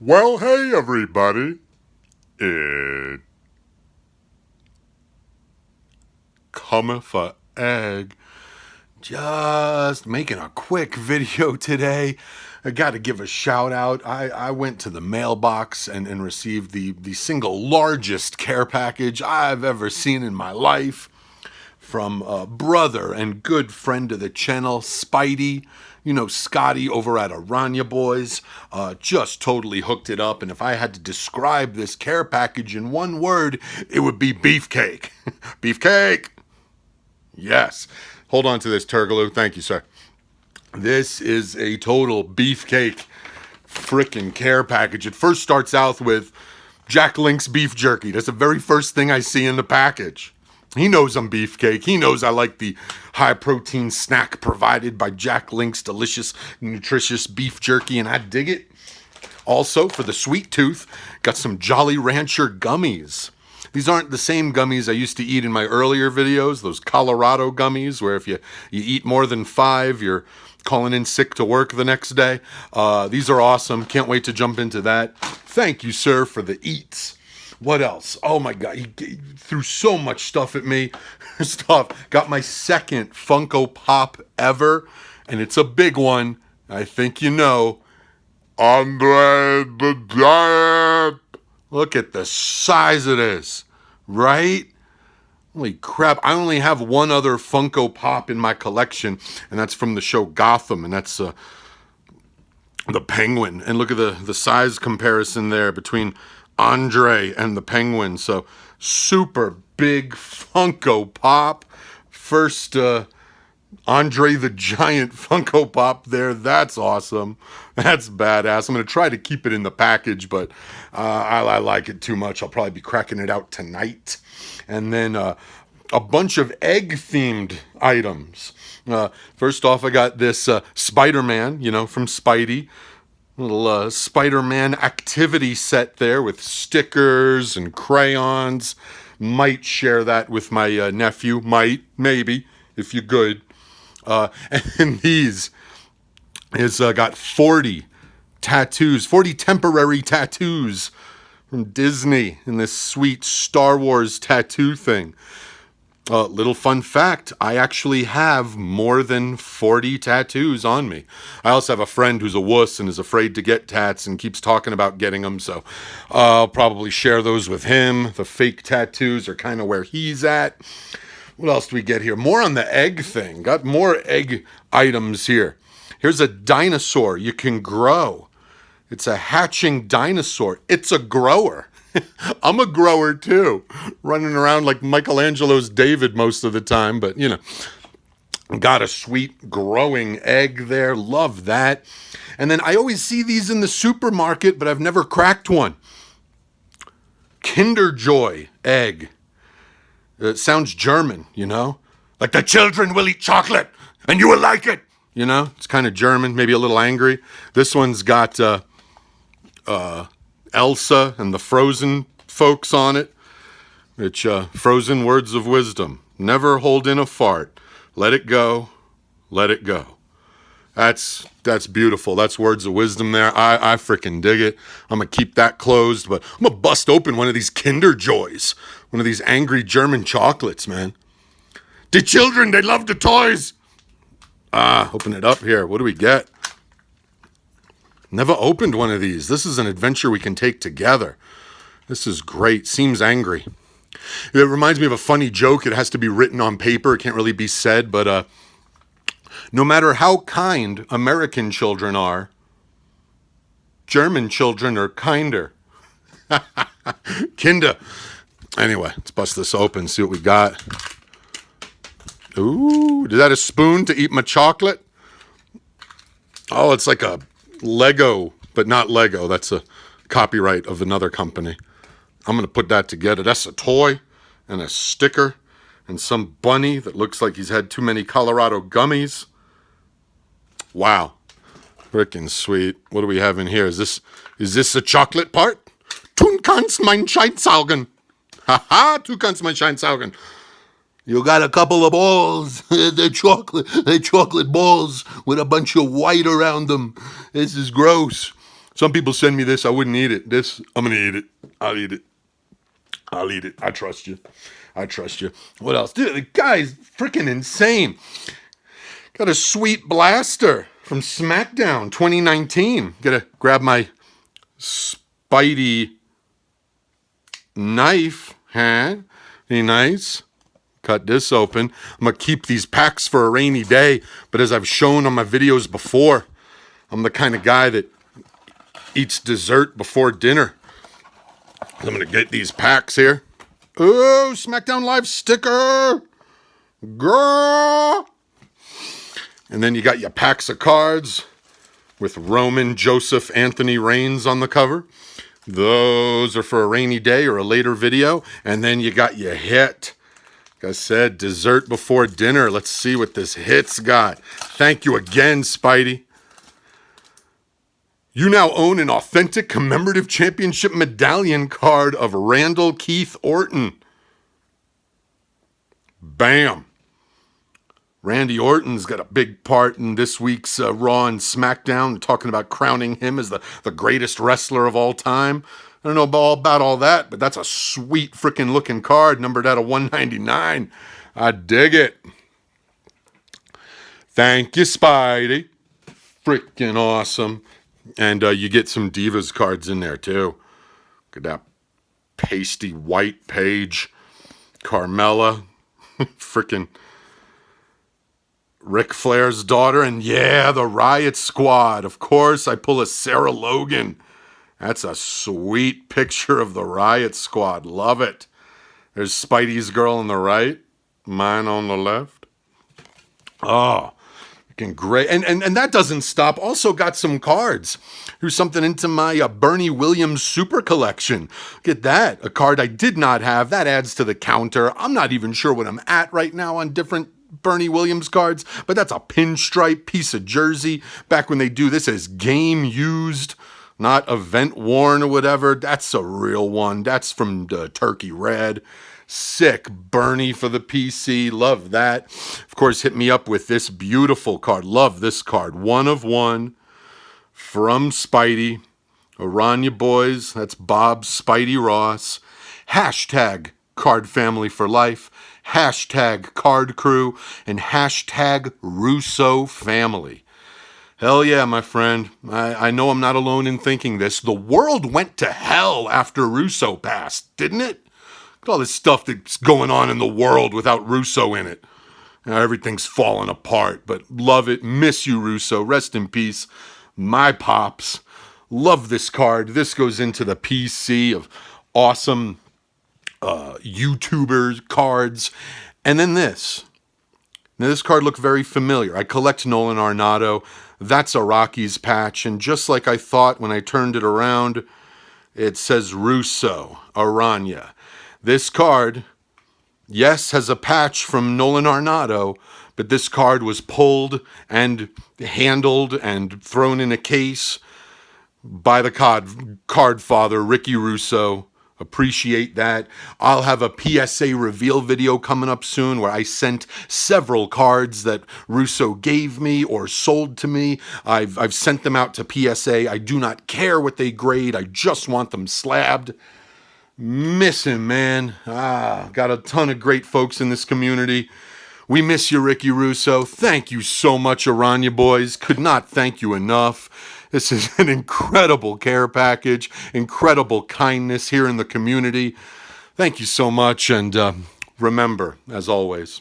Well, hey everybody. It cometh a egg. Just making a quick video today. I got to give a shout out. I went to the mailbox and received the single largest care package I've ever seen in my life from a brother and good friend of the channel, Spidey. You know, Scotty over at Aranya Boys. Just totally hooked it up. And if I had to describe this care package in one word, it would be beefcake. Beefcake! Yes. Hold on to this, Turgaloo. Thank you, sir. This is a total beefcake frickin' care package. It first starts out with Jack Link's beef jerky. That's the very first thing I see in the package. He knows I'm beefcake. He knows I like the high protein snack provided by Jack Link's delicious, nutritious beef jerky, and I dig it. Also, for the sweet tooth, got some Jolly Rancher gummies. These aren't the same gummies I used to eat in my earlier videos, those Colorado gummies, where if you eat more than 5, you're calling in sick to work the next day. These are awesome. Can't wait to jump into that. Thank you, sir, for the eats. What else? Oh my God, he threw so much stuff at me. Got my second Funko Pop ever, and it's a big one. I think you know. Andre the Giant. Look at the size of this, right? Holy crap, I only have one other Funko Pop in my collection, and that's from the show Gotham, and that's the Penguin. And look at the size comparison there between Andre and the Penguin. So super big Funko Pop. First Andre the Giant Funko Pop there. That's awesome. That's badass. I'm going to try to keep it in the package, but I like it too much. I'll probably be cracking it out tonight. And then a bunch of egg-themed items. First off, I got this Spider-Man, from Spidey. Little Spider-Man activity set there with stickers and crayons. Might share that with my nephew. Maybe, if you're good. And these is got 40 tattoos, 40 temporary tattoos from Disney in this sweet Star Wars tattoo thing. Little fun fact, I actually have more than 40 tattoos on me. I also have a friend who's a wuss and is afraid to get tats and keeps talking about getting them, so I'll probably share those with him. The fake tattoos are kind of where he's at. What else do we get here? More on the egg thing. Got more egg items here. Here's a dinosaur you can grow. It's a hatching dinosaur. It's a grower. I'm a grower too, running around like Michelangelo's David most of the time, but got a sweet growing egg there. Love that. And then I always see these in the supermarket, but I've never cracked one. Kinder Joy egg. It sounds German, like the children will eat chocolate and you will like it. It's kind of German, maybe a little angry. This one's got Elsa and the Frozen folks on it, which Frozen words of wisdom. Never hold in a fart. Let it go. Let it go. That's beautiful. That's words of wisdom there. I freaking dig it. I'm going to keep that closed, but I'm going to bust open one of these Kinder Joys. One of these angry German chocolates, man. The children, they love the toys. Open it up here. What do we get? Never opened one of these. This is an adventure we can take together. This is great. Seems angry. It reminds me of a funny joke. It has to be written on paper. It can't really be said, but no matter how kind American children are, German children are kinder. Kinder. Anyway, let's bust this open, see what we got. Ooh, is that a spoon to eat my chocolate? Oh, it's like a Lego, but not Lego. That's a copyright of another company. I'm going to put that together. That's a toy and a sticker and some bunny that looks like he's had too many Colorado gummies. Wow. Frickin' sweet. What do we have in here? Is this a chocolate part? Du kannst mein Schein saugen. Haha, du kannst mein Schein saugen. You got a couple of balls. They're chocolate balls with a bunch of white around them. This is gross. Some people send me this. I wouldn't eat it. This, I'm going to eat it. I'll eat it. I'll eat it. I trust you. I trust you. What else? Dude, the guy's freaking insane. Got a sweet blaster from Smackdown 2019. Gotta grab my Spidey Knife. Huh? Be nice. Cut this open. I'm gonna keep these packs for a rainy day, but as I've shown on my videos before, I'm the kind of guy that eats dessert before dinner. I'm gonna get these packs here. Oh, Smackdown Live sticker! Girl! And then you got your packs of cards with Roman Joseph Anthony Reigns on the cover. Those are for a rainy day or a later video. And then you got your hit. Like I said, dessert before dinner. Let's see what this hit's got. Thank you again, Spidey. You now own an authentic commemorative championship medallion card of Randall Keith Orton. Bam. Randy Orton's got a big part in this week's Raw and SmackDown. They're talking about crowning him as the greatest wrestler of all time. I don't know about all that, but that's a sweet freaking looking card, numbered out of 199. I dig it. Thank you, Spidey. Freaking awesome. And you get some Divas cards in there, too. Look at that pasty white page. Carmella. Freaking Ric Flair's daughter. And yeah, the Riot Squad. Of course, I pull a Sarah Logan. That's a sweet picture of the Riot Squad. Love it. There's Spidey's girl on the right. Mine on the left. Oh, freaking great. And that doesn't stop. Also got some cards. Here's something into my Bernie Williams super collection. Look at that. A card I did not have. That adds to the counter. I'm not even sure what I'm at right now on different Bernie Williams cards, but that's a pinstripe piece of jersey. Back when they do this as game used, not event worn or whatever. That's a real one. That's from the Turkey Red. Sick. Bernie for the PC. Love that. Of course, hit me up with this beautiful card. Love this card. 1 of 1 from Spidey. Aranya Boys. That's Bob Spidey Ross. Hashtag Card Family for Life. Hashtag Card Crew. And hashtag Russo Family. Hell yeah, my friend. I know I'm not alone in thinking this. The world went to hell after Russo passed, didn't it? Look at all this stuff that's going on in the world without Russo in it. Now, everything's falling apart, but love it. Miss you, Russo. Rest in peace. My pops. Love this card. This goes into the PC of awesome YouTubers cards. And then this. Now, this card looked very familiar. I collect Nolan Arenado. That's a Rockies patch. And just like I thought when I turned it around, it says Russo, Aranya. This card, yes, has a patch from Nolan Arenado, but this card was pulled and handled and thrown in a case by the card father, Ricky Russo. Appreciate that. I'll have a PSA reveal video coming up soon where I sent several cards that Russo gave me or sold to me. I've sent them out to PSA. I do not care what they grade. I just want them slabbed. Miss him, man. Got a ton of great folks in this community. We miss you, Ricky Russo. Thank you so much, Aranya Boys. Could not thank you enough. This is an incredible care package, incredible kindness here in the community. Thank you so much, and remember, as always,